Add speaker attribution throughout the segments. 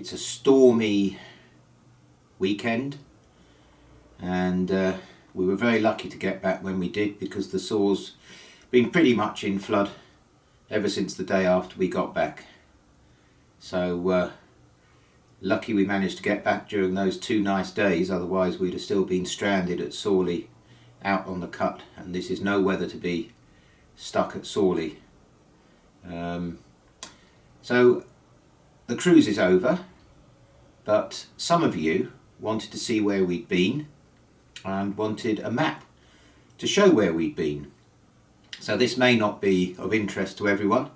Speaker 1: It's a stormy weekend, and we were very lucky to get back when we did, because the Sore's been pretty much in flood ever since the day after we got back. So lucky we managed to get back during those 2 nice days, otherwise we'd have still been stranded at Sawley out on the cut, and this is no weather to be stuck at Sawley. So the cruise is over, but some of you wanted to see where we'd been and wanted a map to show where we'd been. So this may not be of interest to everyone,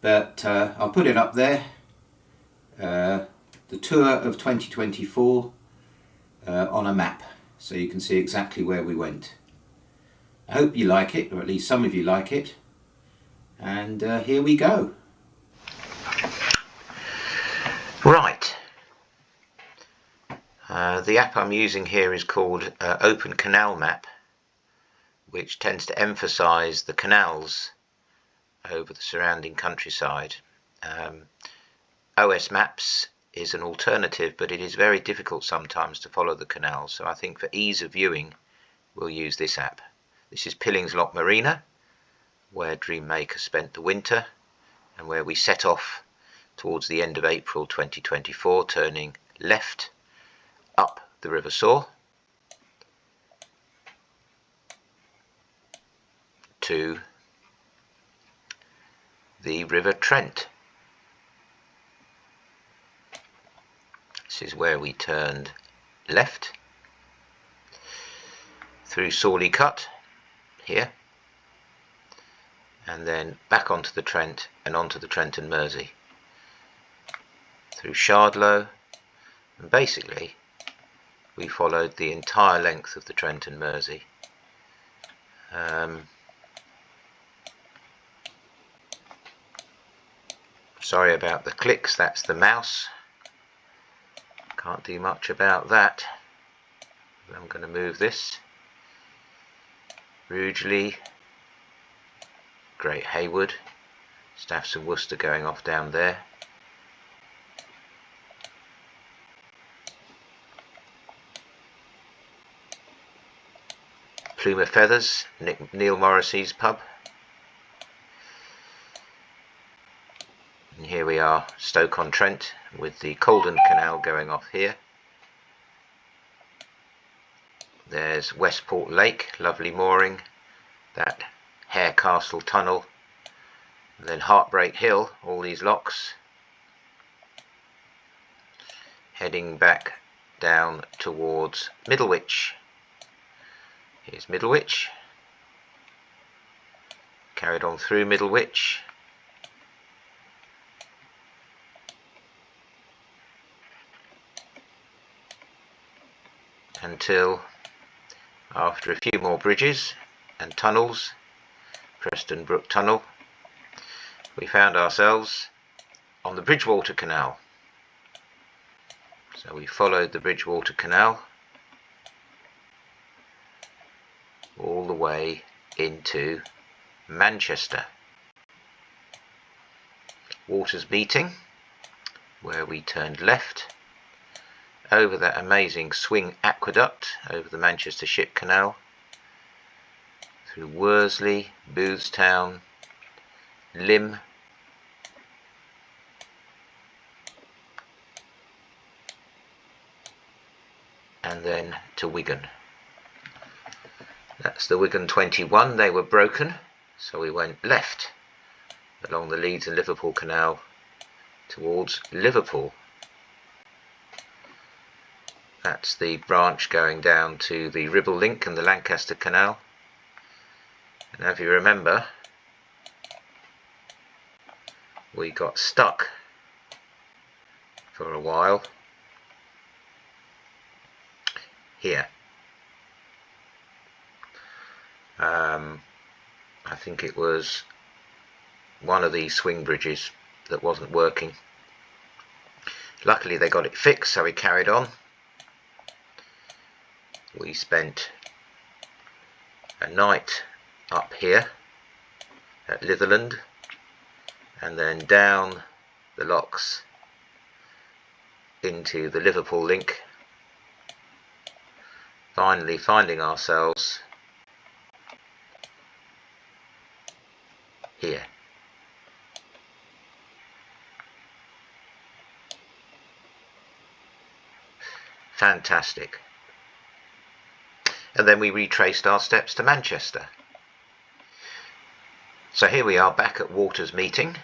Speaker 1: but I'll put it up there. The tour of 2024 on a map, so you can see exactly where we went. I hope you like it, or at least some of you like it, and here we go. Right, the app I'm using here is called opencanalmap, which tends to emphasise the canals over the surrounding countryside. OS Maps is an alternative, but it is very difficult sometimes to follow the canals, so I think for ease of viewing we'll use this app. This is Pillings Loch Marina, where Dreammaker spent the winter, and where we set off towards the end of April 2024, turning left up the River Soar to the River Trent. This is where we turned left through Sawley Cut here, and then back onto the Trent and onto the Trent and Mersey through Shardlow, and basically we followed the entire length of the Trent and Mersey. Sorry about the clicks, that's the mouse. Can't do much about that. I'm going to move this. Rugeley, Great Haywood, Staffs and Worcester going off down there. Plume of Feathers, Neil Morrissey's pub. And here we are, Stoke-on-Trent, with the Colden Canal going off here. There's Westport Lake, lovely mooring, that Hare Castle tunnel, and then Heartbreak Hill, all these locks, heading back down towards Middlewich. Here's Middlewich, carried on through Middlewich, until, after a few more bridges and tunnels, Preston Brook Tunnel, we found ourselves on the Bridgewater Canal. So we followed the Bridgewater Canal all the way into Manchester. Waters Meeting, where we turned left over that amazing swing aqueduct over the Manchester Ship Canal, through Worsley, Boothstown, Lymm, and then to Wigan. That's the Wigan 21, they were broken, so we went left along the Leeds and Liverpool Canal towards Liverpool. That's the branch going down to the Ribble Link and the Lancaster Canal. And if you remember, we got stuck for a while here. I think it was one of these swing bridges that wasn't working. Luckily they got it fixed, so we carried on. We spent a night up here at Litherland, and then down the locks into the Liverpool link, finally finding ourselves here. Fantastic. And then we retraced our steps to Manchester. So here we are back at Waters Meeting.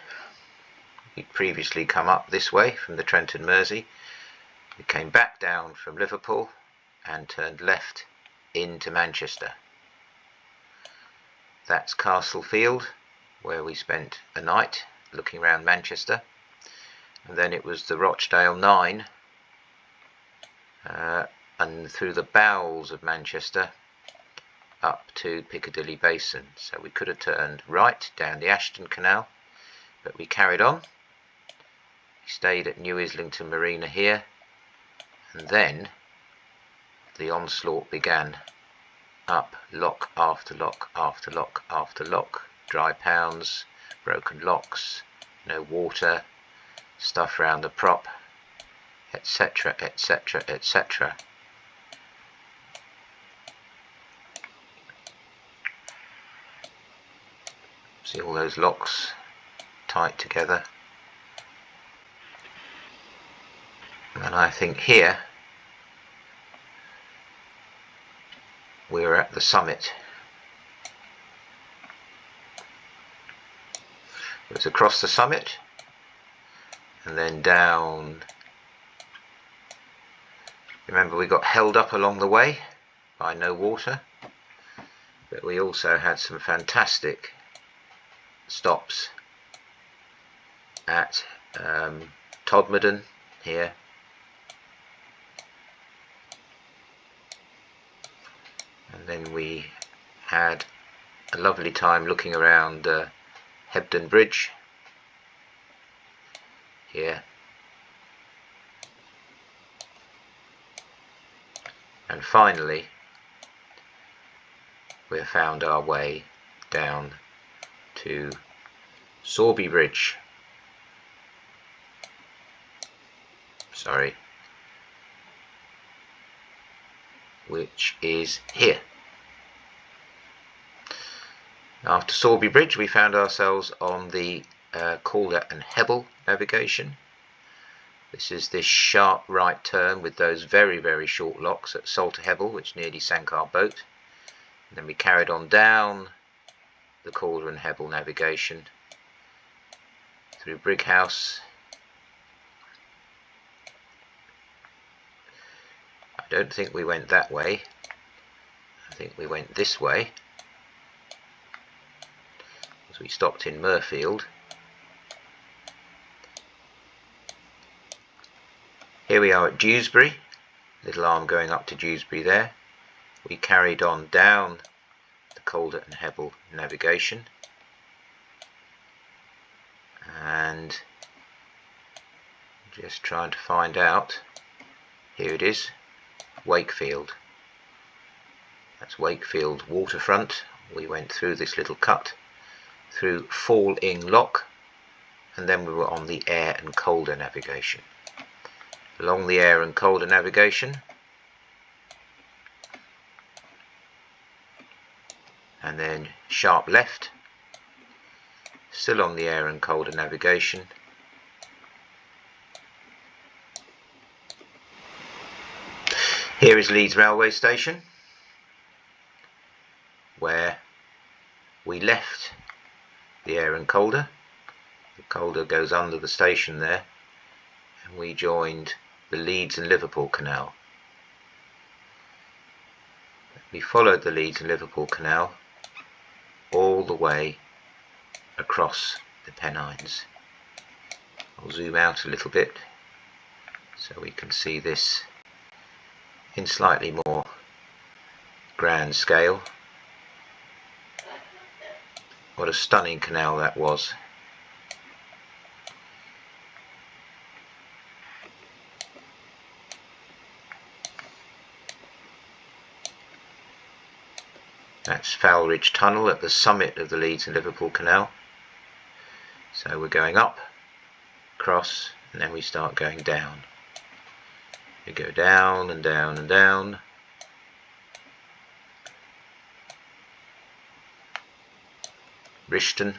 Speaker 1: We'd previously come up this way from the Trent and Mersey. We came back down from Liverpool and turned left into Manchester. That's Castle Field, where we spent a night looking around Manchester. And then it was the Rochdale 9 and through the bowels of Manchester up to Piccadilly Basin. So we could have turned right down the Ashton Canal, but we carried on. We stayed at New Islington Marina here, and then the onslaught began up lock after lock after lock after lock. Dry pounds, broken locks, no water, stuff around the prop, etc, etc, etc. See all those locks tight together. And I think here we're at the summit. It was across the summit and then down. Remember, we got held up along the way by no water, but we also had some fantastic stops at Todmorden here, and then we had a lovely time looking around Hebden Bridge here, and finally we found our way down to Sorby Bridge. Which is here. After Sorby Bridge we found ourselves on the Calder and Hebble navigation. This is this sharp right turn with those very, very short locks at Salter Hebble, which nearly sank our boat. And then we carried on down the Calder and Hebble navigation through Brighouse. I don't think we went that way. I think we went this way, as we stopped in Murfield. Here we are at Dewsbury, little arm going up to Dewsbury there. We carried on down the Calder and Hebble navigation, and just trying to find out, here it is, Wakefield. That's Wakefield waterfront. We went through this little cut through Fall Ing Lock, and then we were on the Ayr and Calder navigation. Along the Ayr and Calder navigation, and then sharp left, still on the Ayr and Calder navigation. Here is Leeds railway station, where we left the Ayr and Calder. The Calder goes under the station there, and we joined the Leeds and Liverpool Canal. We followed the Leeds and Liverpool Canal all the way across the Pennines. I'll zoom out a little bit so we can see this in slightly more grand scale. What a stunning canal that was. That's Fowlridge Tunnel at the summit of the Leeds and Liverpool Canal. So we're going up, across, and then we start going down. We go down and down and down. Rishton,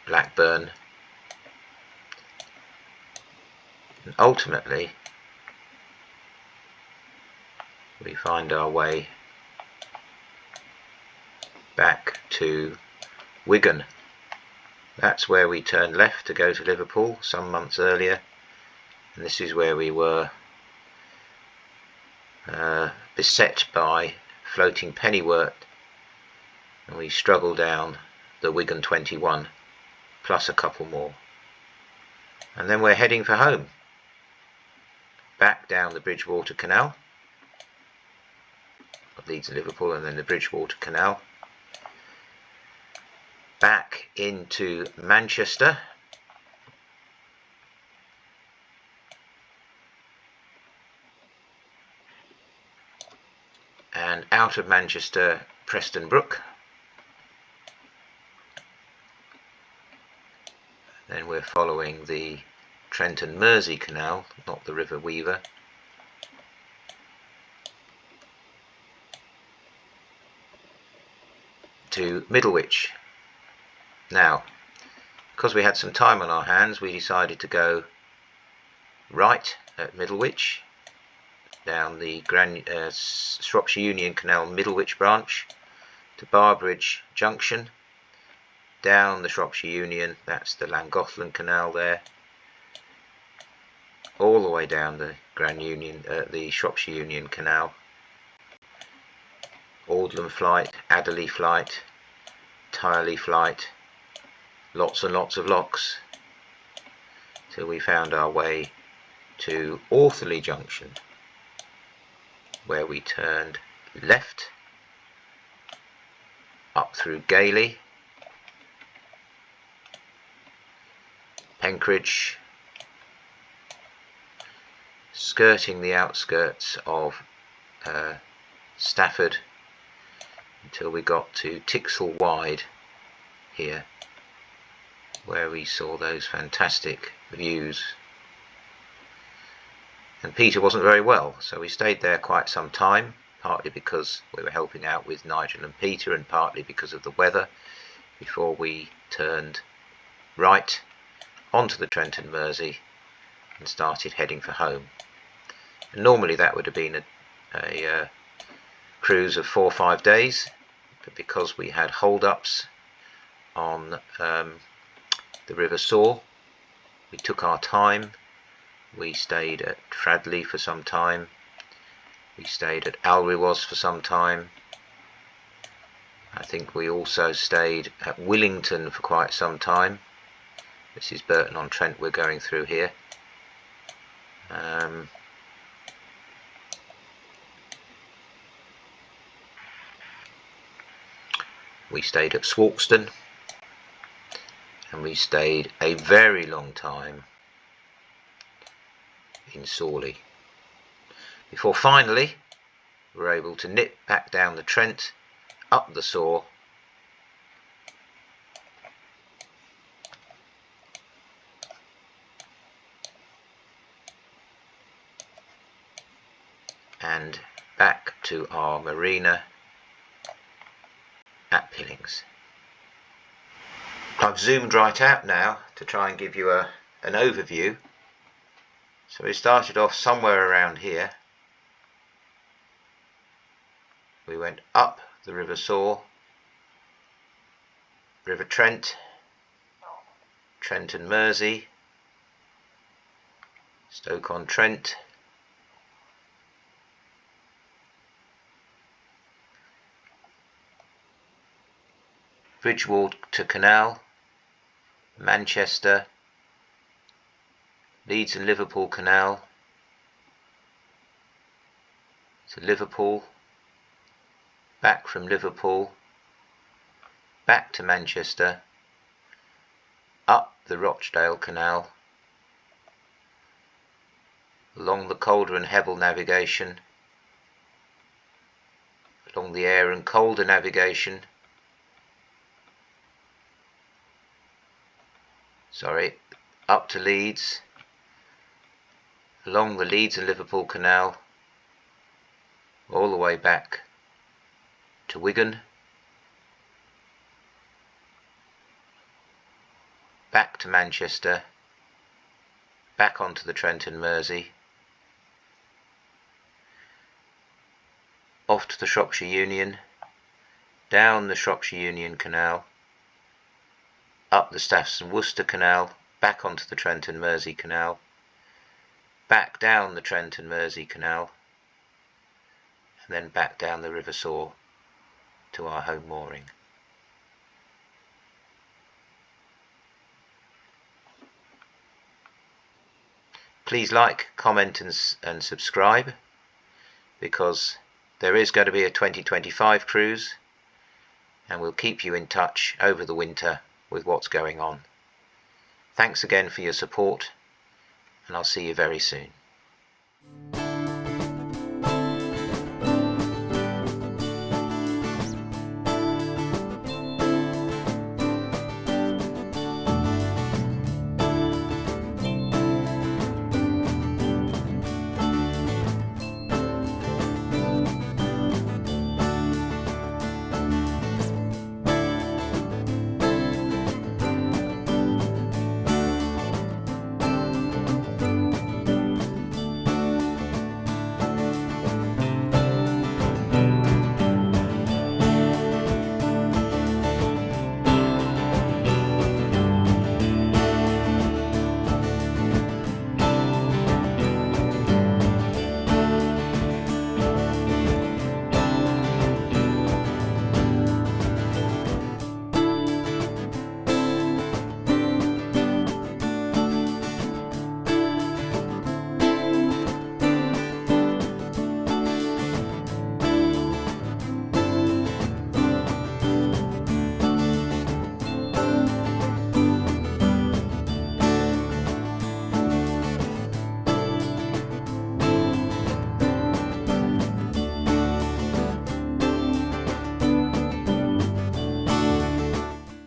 Speaker 1: Blackburn, and ultimately we find our way back to Wigan. That's where we turned left to go to Liverpool some months earlier, and this is where we were beset by floating pennyworth, and we struggled down the Wigan 21 plus a couple more, and then we're heading for home, back down the Bridgewater Canal of Leeds and Liverpool, and then the Bridgewater Canal back into Manchester, and out of Manchester, Preston Brook. Then we're following the Trent and Mersey Canal, not the River Weaver, to Middlewich. Now, because we had some time on our hands, we decided to go right at Middlewich, down the Shropshire Union Canal Middlewich branch to Barbridge Junction, down the Shropshire Union, that's the Llangollen Canal there, all the way down the the Shropshire Union Canal, Aldlam Flight, Adderley Flight, Tyrley Flight, lots and lots of locks, till we found our way to Orthley Junction, where we turned left up through Gailey, Penkridge, skirting the outskirts of Stafford until we got to Tixall Wide here, where we saw those fantastic views. And Peter wasn't very well, so we stayed there quite some time, partly because we were helping out with Nigel and Peter, and partly because of the weather, before we turned right onto the Trent and Mersey and started heading for home. And normally that would have been a cruise of 4 or 5 days, but because we had hold-ups on the River Soar, we took our time. We stayed at Fradley for some time, we stayed at Alrewas for some time, I think we also stayed at Willington for quite some time. This is Burton-on-Trent we're going through here. We stayed at Swarkston, and we stayed a very long time in Sawley, before finally we were able to nip back down the Trent, up the Soar, and back to our marina at Pillings. I've zoomed right out now to try and give you an overview. So we started off somewhere around here. We went up the River Soar, River Trent, Trent and Mersey, Stoke-on-Trent, Bridgewater Canal, Manchester, Leeds and Liverpool Canal, to Liverpool, back from Liverpool, back to Manchester, up the Rochdale Canal, along the Calder and Hebble navigation, along the Ayr and Calder navigation, up to Leeds, along the Leeds and Liverpool Canal, all the way back to Wigan, back to Manchester, back onto the Trent and Mersey, off to the Shropshire Union, down the Shropshire Union Canal, up the Staffs and Worcester Canal, back onto the Trent and Mersey Canal, back down the Trent and Mersey Canal, and then back down the River Soar to our home mooring. Please like, comment and subscribe, because there is going to be a 2025 cruise, and we'll keep you in touch over the winter with what's going on. Thanks again for your support, and I'll see you very soon.